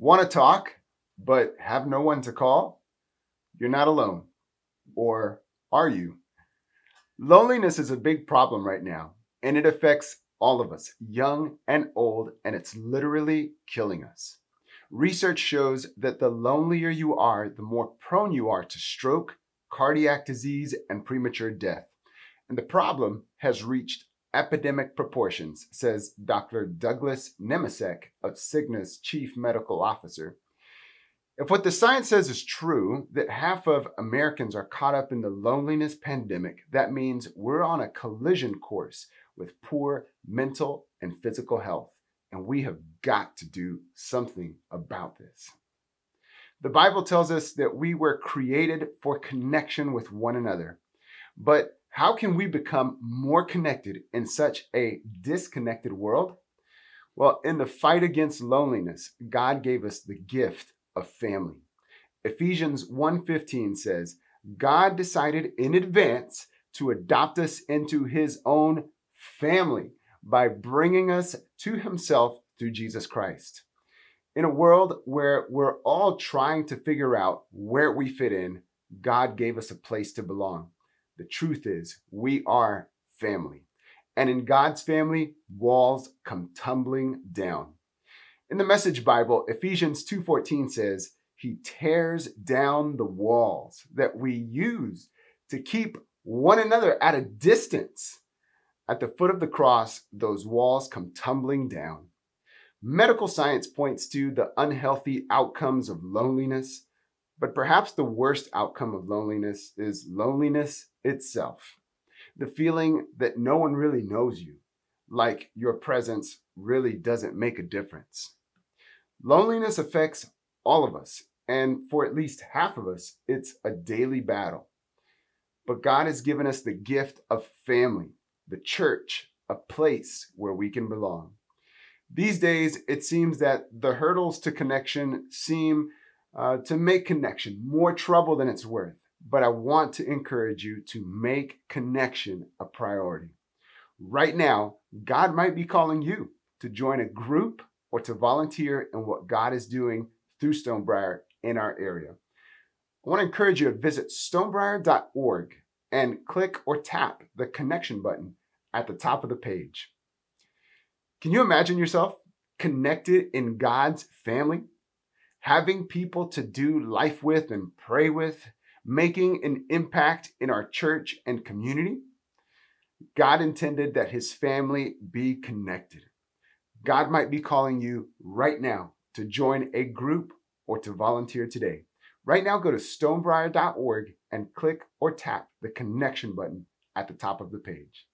Want to talk, but have no one to call? You're not alone. Or are you? Loneliness is a big problem right now, and it affects all of us, young and old, and it's literally killing us. Research shows that the lonelier you are, the more prone you are to stroke, cardiac disease, and premature death. And the problem has reached epidemic proportions, says Dr. Douglas Nemesek of Cigna's chief medical officer. If what the science says is true, that half of Americans are caught up in the loneliness pandemic, that means we're on a collision course with poor mental and physical health. And we have got to do something about this. The Bible tells us that we were created for connection with one another. But how can we become more connected in such a disconnected world? Well, in the fight against loneliness, God gave us the gift of family. Ephesians 1:15 says, God decided in advance to adopt us into his own family by bringing us to himself through Jesus Christ. In a world where we're all trying to figure out where we fit in, God gave us a place to belong. The truth is, we are family. And in God's family, walls come tumbling down. In the Message Bible, Ephesians 2:14 says, he tears down the walls that we use to keep one another at a distance. At the foot of the cross, those walls come tumbling down. Medical science points to the unhealthy outcomes of loneliness, but perhaps the worst outcome of loneliness is loneliness itself. The feeling that no one really knows you, like your presence really doesn't make a difference. Loneliness affects all of us, and for at least half of us, it's a daily battle. But God has given us the gift of family, the church, a place where we can belong. These days, it seems that the hurdles to connection seem to make connection more trouble than it's worth. But I want to encourage you to make connection a priority. Right now, God might be calling you to join a group or to volunteer in what God is doing through Stonebriar in our area. I want to encourage you to visit stonebriar.org and click or tap the connection button at the top of the page. Can you imagine yourself connected in God's family, having people to do life with and pray with, making an impact in our church and community? God intended that his family be connected. God might be calling you right now to join a group or to volunteer today. Right now, go to stonebriar.org and click or tap the connection button at the top of the page.